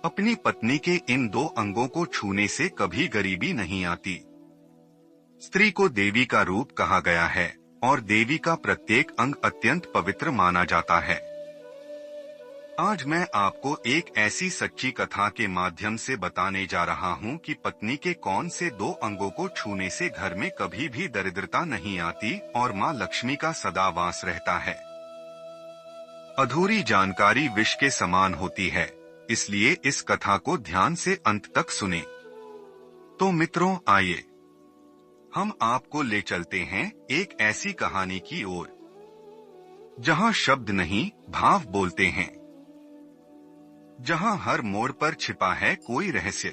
अपनी पत्नी के इन दो अंगों को छूने से कभी गरीबी नहीं आती। स्त्री को देवी का रूप कहा गया है और देवी का प्रत्येक अंग अत्यंत पवित्र माना जाता है। आज मैं आपको एक ऐसी सच्ची कथा के माध्यम से बताने जा रहा हूँ कि पत्नी के कौन से दो अंगों को छूने से घर में कभी भी दरिद्रता नहीं आती और माँ लक्ष्मी का सदा वास रहता है। अधूरी जानकारी विष के समान होती है, इसलिए इस कथा को ध्यान से अंत तक सुने। तो मित्रों, आइए हम आपको ले चलते हैं एक ऐसी कहानी की ओर जहां शब्द नहीं भाव बोलते हैं, जहां हर मोड़ पर छिपा है कोई रहस्य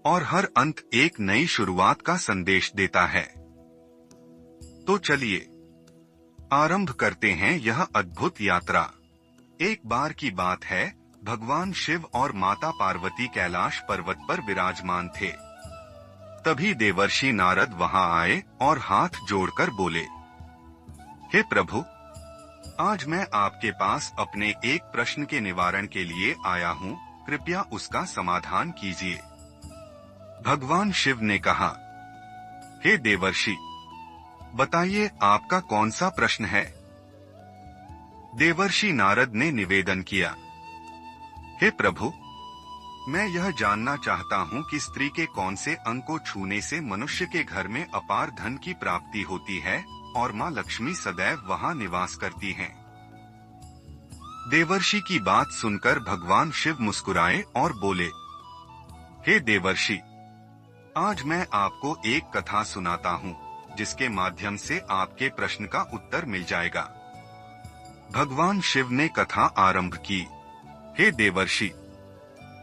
और हर अंत एक नई शुरुआत का संदेश देता है। तो चलिए आरंभ करते हैं यह अद्भुत यात्रा। एक बार की बात है, भगवान शिव और माता पार्वती कैलाश पर्वत पर विराजमान थे। तभी देवर्षि नारद वहां आए और हाथ जोड़कर बोले, हे प्रभु, आज मैं आपके पास अपने एक प्रश्न के निवारण के लिए आया हूँ, कृपया उसका समाधान कीजिए। भगवान शिव ने कहा, हे देवर्षि, बताइए आपका कौन सा प्रश्न है। देवर्षि नारद ने निवेदन किया, हे प्रभु, मैं यह जानना चाहता हूँ कि स्त्री के कौन से अंग को छूने से मनुष्य के घर में अपार धन की प्राप्ति होती है और माँ लक्ष्मी सदैव वहाँ निवास करती हैं। देवर्षि की बात सुनकर भगवान शिव मुस्कुराए और बोले, हे देवर्षि, आज मैं आपको एक कथा सुनाता हूँ जिसके माध्यम से आपके प्रश्न का उत्तर मिल जाएगा। भगवान शिव ने कथा आरंभ की। हे देवर्षि,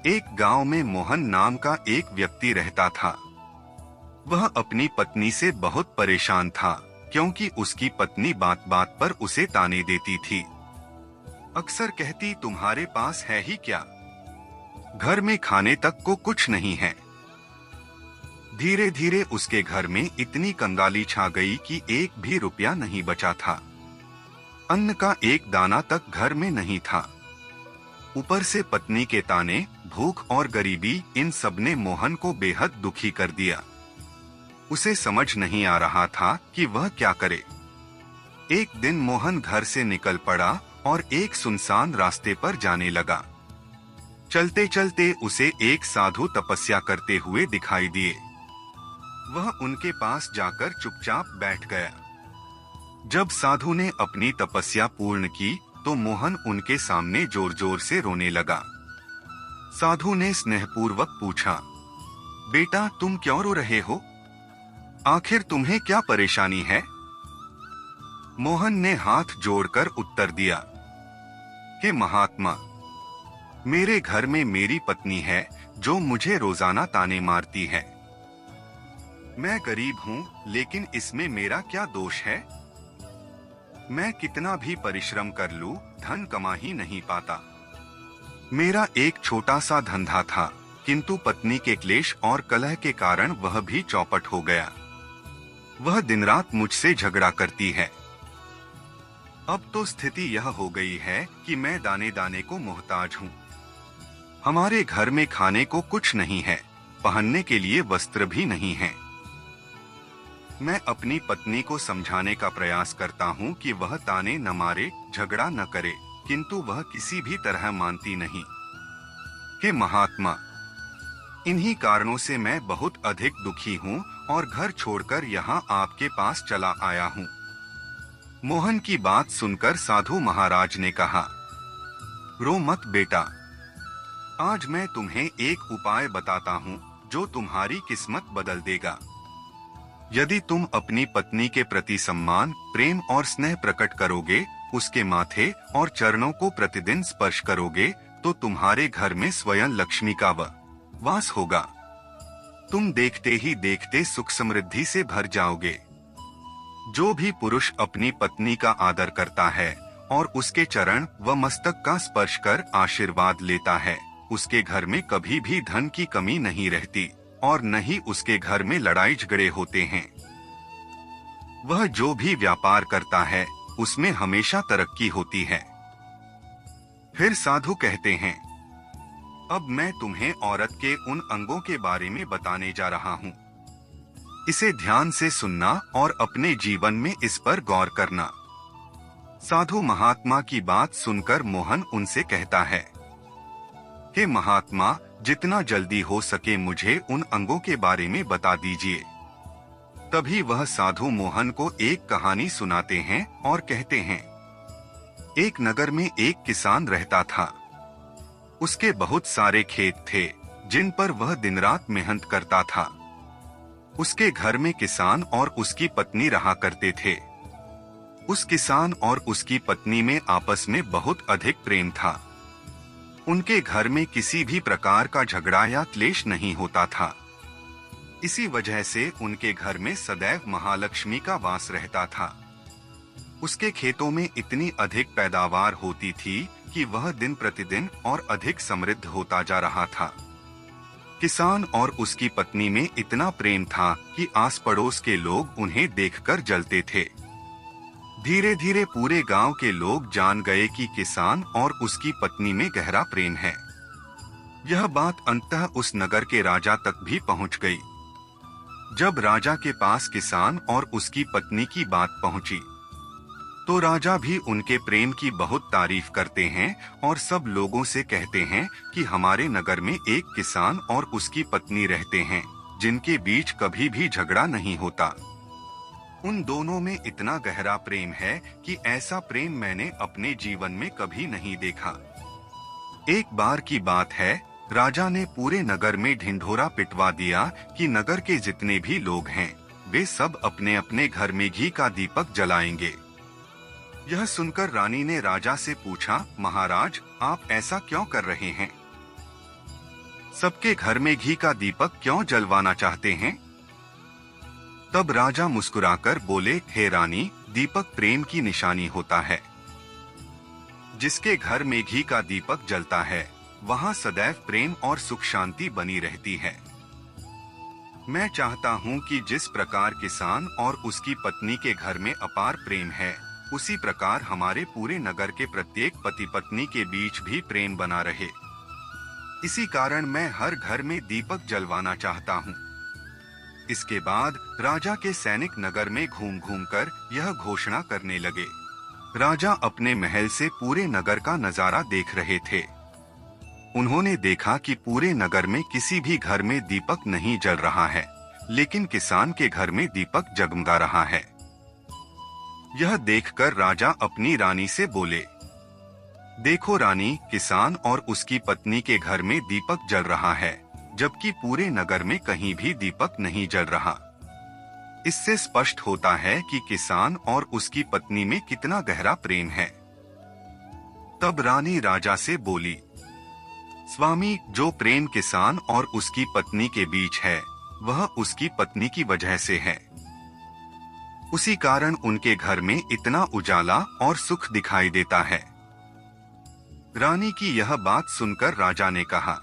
एक गांव में मोहन नाम का एक व्यक्ति रहता था। वह अपनी पत्नी से बहुत परेशान था क्योंकि उसकी पत्नी बात बात पर उसे ताने देती थी। अक्सर कहती, तुम्हारे पास है ही क्या, घर में खाने तक को कुछ नहीं है। धीरे धीरे उसके घर में इतनी कंगाली छा गई कि एक भी रुपया नहीं बचा था। अन्न का एक दाना तक घर में नहीं था। ऊपर से पत्नी के ताने, भूख और गरीबी, इन सब ने मोहन को बेहद दुखी कर दिया। उसे समझ नहीं आ रहा था कि वह क्या करे। एक दिन मोहन घर से निकल पड़ा और एक सुनसान रास्ते पर जाने लगा। चलते चलते उसे एक साधु तपस्या करते हुए दिखाई दिए। वह उनके पास जाकर चुपचाप बैठ गया। जब साधु ने अपनी तपस्या पूर्ण की तो मोहन उनके सामने जोर जोर से रोने लगा। साधु ने स्नेहपूर्वक पूछा, बेटा, तुम क्यों रो रहे हो? आखिर तुम्हें क्या परेशानी है? मोहन ने हाथ जोड़कर उत्तर दिया, हे महात्मा, मेरे घर में मेरी पत्नी है जो मुझे रोजाना ताने मारती है। मैं गरीब हूँ, लेकिन इसमें मेरा क्या दोष है? मैं कितना भी परिश्रम कर लूं, धन कमा ही नहीं पाता। मेरा एक छोटा सा धंधा था, किंतु पत्नी के क्लेश और कलह के कारण वह भी चौपट हो गया। वह दिन रात मुझसे झगड़ा करती है। अब तो स्थिति यह हो गई है कि मैं दाने दाने को मोहताज हूँ। हमारे घर में खाने को कुछ नहीं है, पहनने के लिए वस्त्र भी नहीं है। मैं अपनी पत्नी को समझाने का प्रयास करता हूँ कि वह ताने न मारे, झगड़ा न करे, किंतु वह किसी भी तरह मानती नहीं। हे महात्मा, इन्हीं कारणों से मैं बहुत अधिक दुखी हूँ और घर छोड़कर यहाँ आपके पास चला आया हूँ। मोहन की बात सुनकर साधु महाराज ने कहा, रो मत बेटा, आज मैं तुम्हें एक उपाय बताता हूँ जो तुम्हारी किस्मत बदल देगा। यदि तुम अपनी पत्नी के प्रति सम्मान, प्रेम और स्नेह प्रकट करोगे, उसके माथे और चरणों को प्रतिदिन स्पर्श करोगे, तो तुम्हारे घर में स्वयं लक्ष्मी का वास होगा। तुम देखते ही देखते सुख समृद्धि से भर जाओगे। जो भी पुरुष अपनी पत्नी का आदर करता है और उसके चरण व मस्तक का स्पर्श कर आशीर्वाद लेता है, उसके घर में कभी भी धन की कमी नहीं रहती और न ही उसके घर में लड़ाई झगड़े होते हैं। वह जो भी व्यापार करता है उसमें हमेशा तरक्की होती है। फिर साधु कहते हैं, अब मैं तुम्हें औरत के उन अंगों के बारे में बताने जा रहा हूँ। इसे ध्यान से सुनना और अपने जीवन में इस पर गौर करना। साधु महात्मा की बात सुनकर मोहन उनसे कहता है, हे महात्मा, जितना जल्दी हो सके मुझे उन अंगों के बारे में बता दीजिए। तभी वह साधु मोहन को एक कहानी सुनाते हैं और कहते हैं, एक नगर में एक किसान रहता था। उसके बहुत सारे खेत थे जिन पर वह दिन रात मेहनत करता था। उसके घर में किसान और उसकी पत्नी रहा करते थे। उस किसान और उसकी पत्नी में आपस में बहुत अधिक प्रेम था। उनके घर में किसी भी प्रकार का झगड़ा या क्लेश नहीं होता था। इसी वजह से उनके घर में सदैव महालक्ष्मी का वास रहता था। उसके खेतों में इतनी अधिक पैदावार होती थी कि वह दिन प्रतिदिन और अधिक समृद्ध होता जा रहा था। किसान और उसकी पत्नी में इतना प्रेम था कि आस पड़ोस के लोग उन्हें देखकर जलते थे। धीरे धीरे पूरे गांव के लोग जान गए कि किसान और उसकी पत्नी में गहरा प्रेम है। यह बात अंततः उस नगर के राजा तक भी पहुंच गई। जब राजा के पास किसान और उसकी पत्नी की बात पहुंची, तो राजा भी उनके प्रेम की बहुत तारीफ करते हैं और सब लोगों से कहते हैं कि हमारे नगर में एक किसान और उसकी पत्नी रहते हैं जिनके बीच कभी भी झगड़ा नहीं होता। उन दोनों में इतना गहरा प्रेम है कि ऐसा प्रेम मैंने अपने जीवन में कभी नहीं देखा। एक बार की बात है, राजा ने पूरे नगर में ढिंढोरा पिटवा दिया कि नगर के जितने भी लोग हैं वे सब अपने अपने घर में घी का दीपक जलाएंगे। यह सुनकर रानी ने राजा से पूछा, महाराज, आप ऐसा क्यों कर रहे हैं? सबके घर में घी का दीपक क्यों जलवाना चाहते हैं? तब राजा मुस्कुराकर बोले, हे रानी, दीपक प्रेम की निशानी होता है। जिसके घर में घी का दीपक जलता है वहाँ सदैव प्रेम और सुख शांति बनी रहती है। मैं चाहता हूँ कि जिस प्रकार किसान और उसकी पत्नी के घर में अपार प्रेम है, उसी प्रकार हमारे पूरे नगर के प्रत्येक पति पत्नी के बीच भी प्रेम बना रहे। इसी कारण मैं हर घर में दीपक जलवाना चाहता हूँ। इसके बाद राजा के सैनिक नगर में घूम घूम कर यह घोषणा करने लगे। राजा अपने महल से पूरे नगर का नजारा देख रहे थे। उन्होंने देखा कि पूरे नगर में किसी भी घर में दीपक नहीं जल रहा है, लेकिन किसान के घर में दीपक जगमगा रहा है। यह देखकर राजा अपनी रानी से बोले, देखो रानी, किसान और उसकी पत्नी के घर में दीपक जल रहा है, जबकि पूरे नगर में कहीं भी दीपक नहीं जल रहा। इससे स्पष्ट होता है कि किसान और उसकी पत्नी में कितना गहरा प्रेम है। तब रानी राजा से बोली, स्वामी, जो प्रेम किसान और उसकी पत्नी के बीच है वह उसकी पत्नी की वजह से है। उसी कारण उनके घर में इतना उजाला और सुख दिखाई देता है। रानी की यह बात सुनकर राजा ने कहा,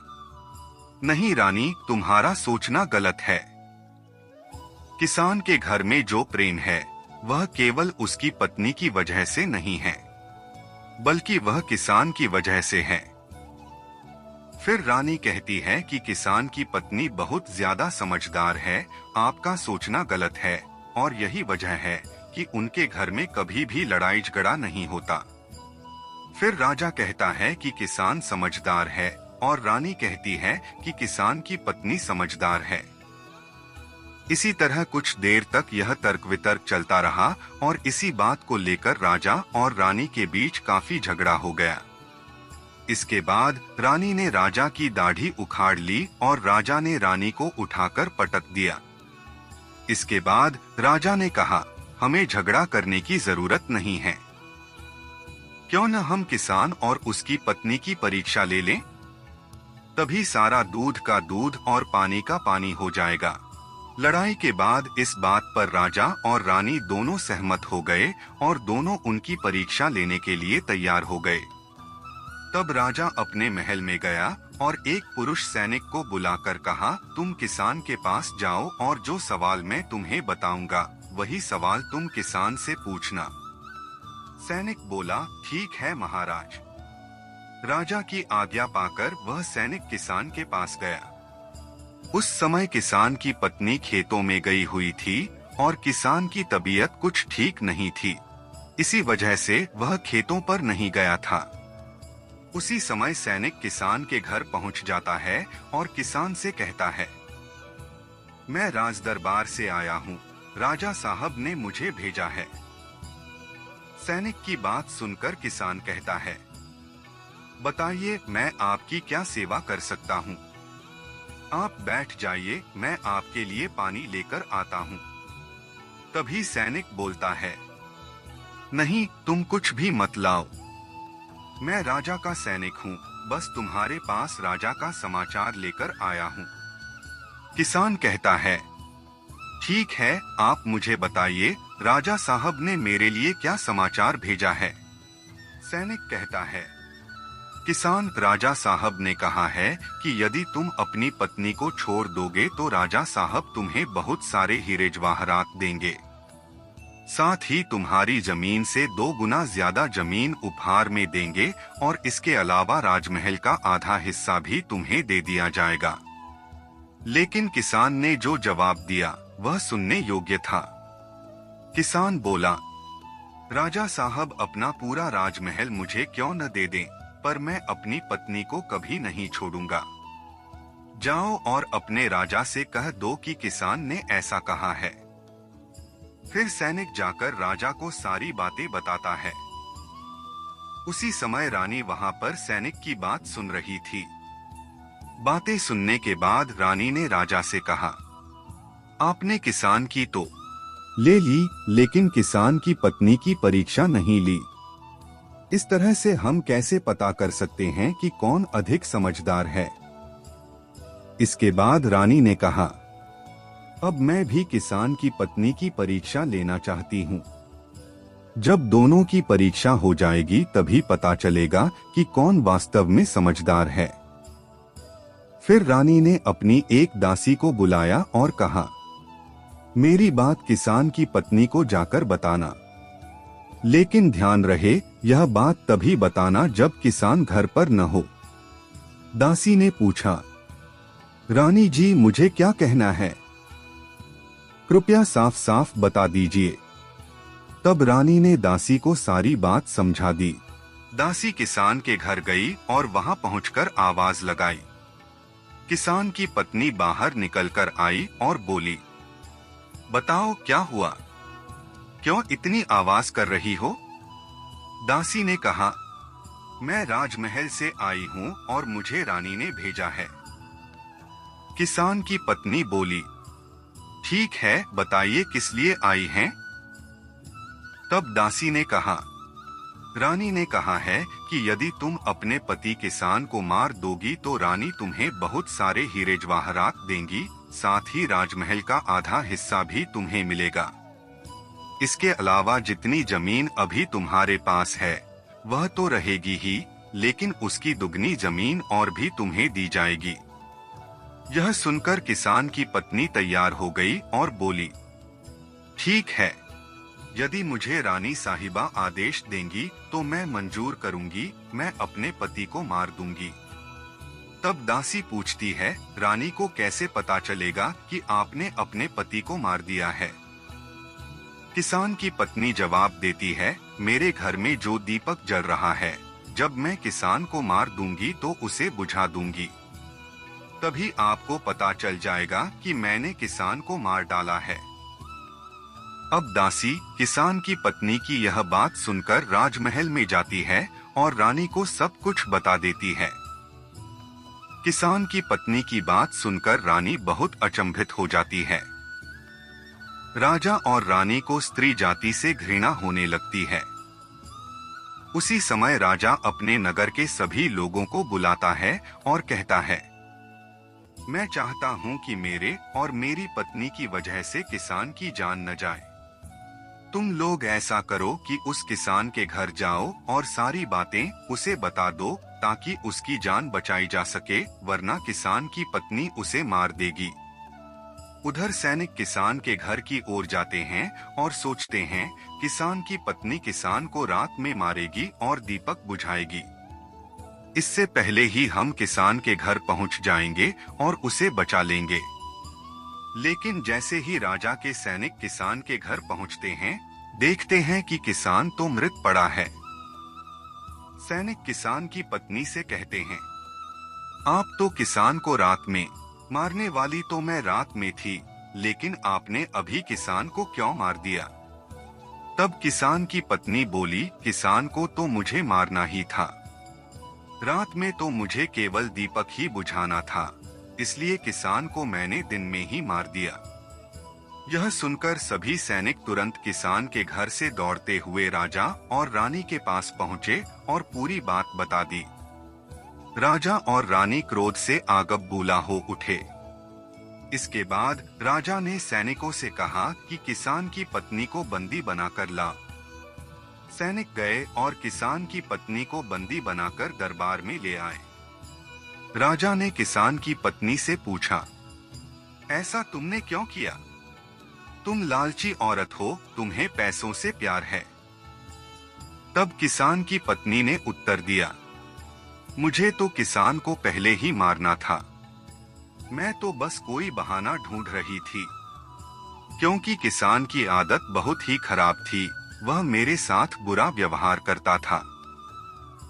नहीं रानी, तुम्हारा सोचना गलत है। किसान के घर में जो प्रेम है वह केवल उसकी पत्नी की वजह से नहीं है, बल्कि वह किसान की वजह से है। फिर रानी कहती है कि किसान की पत्नी बहुत ज्यादा समझदार है, आपका सोचना गलत है और यही वजह है कि उनके घर में कभी भी लड़ाई झगड़ा नहीं होता। फिर राजा कहता है कि किसान समझदार है और रानी कहती है कि किसान की पत्नी समझदार है। इसी तरह कुछ देर तक यह तर्क वितर्क चलता रहा और इसी बात को लेकर राजा और रानी के बीच काफी झगड़ा हो गया। इसके बाद रानी ने राजा की दाढ़ी उखाड़ ली और राजा ने रानी को उठाकर पटक दिया। इसके बाद राजा ने कहा, हमें झगड़ा करने की जरूरत नहीं है। क्यों न हम किसान और उसकी पत्नी की परीक्षा ले लें? तभी सारा दूध का दूध और पानी का पानी हो जाएगा। लड़ाई के बाद इस बात पर राजा और रानी दोनों सहमत हो गए और दोनों उनकी परीक्षा लेने के लिए तैयार हो गए। तब राजा अपने महल में गया और एक पुरुष सैनिक को बुलाकर कहा, तुम किसान के पास जाओ और जो सवाल मैं तुम्हें बताऊंगा वही सवाल तुम किसान से पूछना। सैनिक बोला, ठीक है महाराज। राजा की आज्ञा पाकर वह सैनिक किसान के पास गया। उस समय किसान की पत्नी खेतों में गई हुई थी और किसान की तबीयत कुछ ठीक नहीं थी। इसी वजह से वह खेतों पर नहीं गया था। उसी समय सैनिक किसान के घर पहुंच जाता है और किसान से कहता है, मैं राज दरबार से आया हूँ, राजा साहब ने मुझे भेजा है। सैनिक की बात सुनकर किसान कहता है, बताइए मैं आपकी क्या सेवा कर सकता हूँ। आप बैठ जाइए, मैं आपके लिए पानी लेकर आता हूँ। तभी सैनिक बोलता है, नहीं तुम कुछ भी मत लाओ, मैं राजा का सैनिक हूँ, बस तुम्हारे पास राजा का समाचार लेकर आया हूँ। किसान कहता है, ठीक है, आप मुझे बताइए राजा साहब ने मेरे लिए क्या समाचार भेजा है। सैनिक कहता है, किसान, राजा साहब ने कहा है कि यदि तुम अपनी पत्नी को छोड़ दोगे तो राजा साहब तुम्हें बहुत सारे हीरे जवाहरात देंगे, साथ ही तुम्हारी जमीन से 2 गुना ज्यादा जमीन उपहार में देंगे और इसके अलावा राजमहल का आधा हिस्सा भी तुम्हें दे दिया जाएगा। लेकिन किसान ने जो जवाब दिया वह सुनने योग्य था। किसान बोला, राजा साहब अपना पूरा राजमहल मुझे क्यों न दे दें, पर मैं अपनी पत्नी को कभी नहीं छोड़ूंगा। जाओ और अपने राजा से कह दो कि किसान ने ऐसा कहा है। फिर सैनिक जाकर राजा को सारी बातें बताता है। उसी समय रानी वहां पर सैनिक की बात सुन रही थी। बातें सुनने के बाद रानी ने राजा से कहा, आपने किसान की तो ले ली, लेकिन किसान की पत्नी की परीक्षा नहीं ली। इस तरह से हम कैसे पता कर सकते हैं कि कौन अधिक समझदार है। इसके बाद रानी ने कहा, अब मैं भी किसान की पत्नी की परीक्षा लेना चाहती हूँ। जब दोनों की परीक्षा हो जाएगी तभी पता चलेगा कि कौन वास्तव में समझदार है। फिर रानी ने अपनी एक दासी को बुलाया और कहा, मेरी बात किसान की पत्नी को जाकर बताना, लेकिन ध्यान रहे यह बात तभी बताना जब किसान घर पर न हो। दासी ने पूछा, रानी जी मुझे क्या कहना है, कृपया साफ साफ बता दीजिए। तब रानी ने दासी को सारी बात समझा दी। दासी किसान के घर गई और वहां पहुंचकर आवाज लगाई। किसान की पत्नी बाहर निकलकर आई और बोली, बताओ क्या हुआ, क्यों इतनी आवाज कर रही हो। दासी ने कहा, मैं राजमहल से आई हूँ और मुझे रानी ने भेजा है। किसान की पत्नी बोली, ठीक है, बताइए किस लिए आई हैं? तब दासी ने कहा, रानी ने कहा है कि यदि तुम अपने पति किसान को मार दोगी तो रानी तुम्हें बहुत सारे हीरे जवाहरात देंगी, साथ ही राजमहल का आधा हिस्सा भी तुम्हें मिलेगा। इसके अलावा जितनी जमीन अभी तुम्हारे पास है वह तो रहेगी ही, लेकिन उसकी दुगनी जमीन और भी तुम्हें दी जाएगी। यह सुनकर किसान की पत्नी तैयार हो गई और बोली, ठीक है, यदि मुझे रानी साहिबा आदेश देंगी तो मैं मंजूर करूंगी, मैं अपने पति को मार दूंगी। तब दासी पूछती है, रानी को कैसे पता चलेगा कि आपने अपने पति को मार दिया है? किसान की पत्नी जवाब देती है, मेरे घर में जो दीपक जल रहा है, जब मैं किसान को मार दूंगी तो उसे बुझा दूंगी, तभी आपको पता चल जाएगा कि मैंने किसान को मार डाला है। अब दासी किसान की पत्नी की यह बात सुनकर राजमहल में जाती है और रानी को सब कुछ बता देती है। किसान की पत्नी की बात सुनकर रानी बहुत अचंभित हो जाती है। राजा और रानी को स्त्री जाति से घृणा होने लगती है। उसी समय राजा अपने नगर के सभी लोगों को बुलाता है और कहता है, मैं चाहता हूं कि मेरे और मेरी पत्नी की वजह से किसान की जान न जाए। तुम लोग ऐसा करो कि उस किसान के घर जाओ और सारी बातें उसे बता दो ताकि उसकी जान बचाई जा सके, वरना किसान की पत्नी उसे मार देगी। उधर सैनिक किसान के घर की ओर जाते हैं और सोचते हैं किसान की पत्नी किसान को रात में मारेगी और दीपक बुझाएगी। इससे पहले ही हम किसान के घर पहुंच जाएंगे और उसे बचा लेंगे। लेकिन जैसे ही राजा के सैनिक किसान के घर पहुंचते हैं, देखते हैं कि किसान तो मृत पड़ा है। सैनिक किसान की पत्नी से कहते हैं, आप तो किसान को रात में मारने वाली, तो मैं रात में थी, लेकिन आपने अभी किसान को क्यों मार दिया? तब किसान की पत्नी बोली, किसान को तो मुझे मारना ही था। रात में तो मुझे केवल दीपक ही बुझाना था, इसलिए किसान को मैंने दिन में ही मार दिया। यह सुनकर सभी सैनिक तुरंत किसान के घर से दौड़ते हुए राजा और रानी के पास पहुंचे और पूरी बात बता दी। राजा और रानी क्रोध से आग बबूला हो उठे। इसके बाद राजा ने सैनिकों से कहा कि किसान की पत्नी को बंदी बनाकर ला। सैनिक गए और किसान की पत्नी को बंदी बनाकर दरबार में ले आए। राजा ने किसान की पत्नी से पूछा, ऐसा तुमने क्यों किया? तुम लालची औरत हो, तुम्हें पैसों से प्यार है। तब किसान की पत्नी ने उत्तर दिया, मुझे तो किसान को पहले ही मारना था। मैं तो बस कोई बहाना ढूंढ रही थी, क्योंकि किसान की आदत बहुत ही खराब थी, वह मेरे साथ बुरा व्यवहार करता था।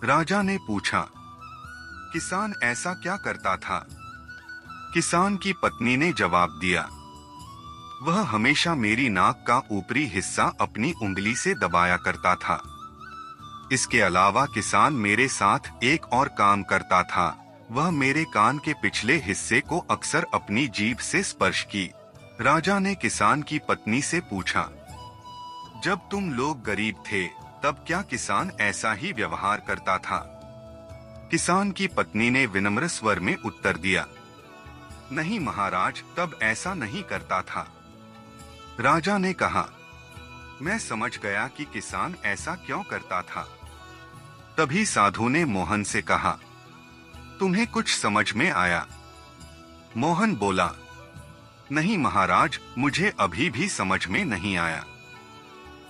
राजा ने पूछा, किसान ऐसा क्या करता था? किसान की पत्नी ने जवाब दिया, वह हमेशा मेरी नाक का ऊपरी हिस्सा अपनी उंगली से दबाया करता था। इसके अलावा किसान मेरे साथ एक और काम करता था, वह मेरे कान के पिछले हिस्से को अक्सर अपनी जीभ से स्पर्श की। राजा ने किसान की पत्नी से पूछा, जब तुम लोग गरीब थे तब क्या किसान ऐसा ही व्यवहार करता था? किसान की पत्नी ने विनम्र स्वर में उत्तर दिया, नहीं महाराज, तब ऐसा नहीं करता था। राजा ने कहा, मैं समझ गया कि किसान ऐसा क्यों करता था। तभी साधु ने मोहन से कहा, तुम्हें कुछ समझ में आया? मोहन बोला, नहीं महाराज, मुझे अभी भी समझ में नहीं आया।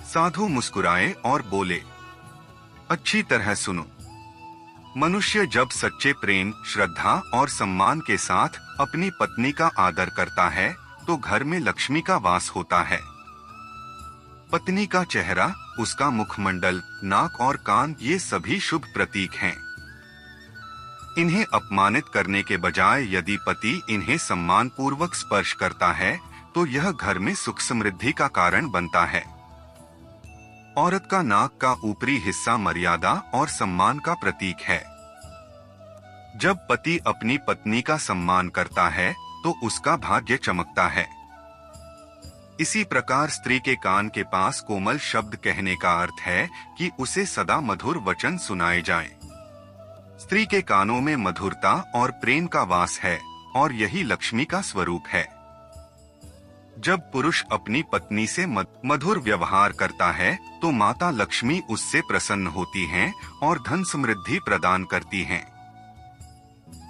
साधु मुस्कुराए और बोले, अच्छी तरह सुनो। मनुष्य जब सच्चे प्रेम, श्रद्धा और सम्मान के साथ अपनी पत्नी का आदर करता है तो घर में लक्ष्मी का वास होता है। पत्नी का चेहरा, उसका मुखमंडल, नाक और कान, ये सभी शुभ प्रतीक हैं। इन्हें अपमानित करने के बजाय यदि पति इन्हें सम्मान पूर्वक स्पर्श करता है तो यह घर में सुख समृद्धि का कारण बनता है। औरत का नाक का ऊपरी हिस्सा मर्यादा और सम्मान का प्रतीक है। जब पति अपनी पत्नी का सम्मान करता है तो उसका भाग्य चमकता है। इसी प्रकार स्त्री के कान के पास कोमल शब्द कहने का अर्थ है कि उसे सदा मधुर वचन सुनाए जाएं। स्त्री के कानों में मधुरता और प्रेम का वास है और यही लक्ष्मी का स्वरूप है। जब पुरुष अपनी पत्नी से मधुर व्यवहार करता है तो माता लक्ष्मी उससे प्रसन्न होती हैं और धन समृद्धि प्रदान करती हैं।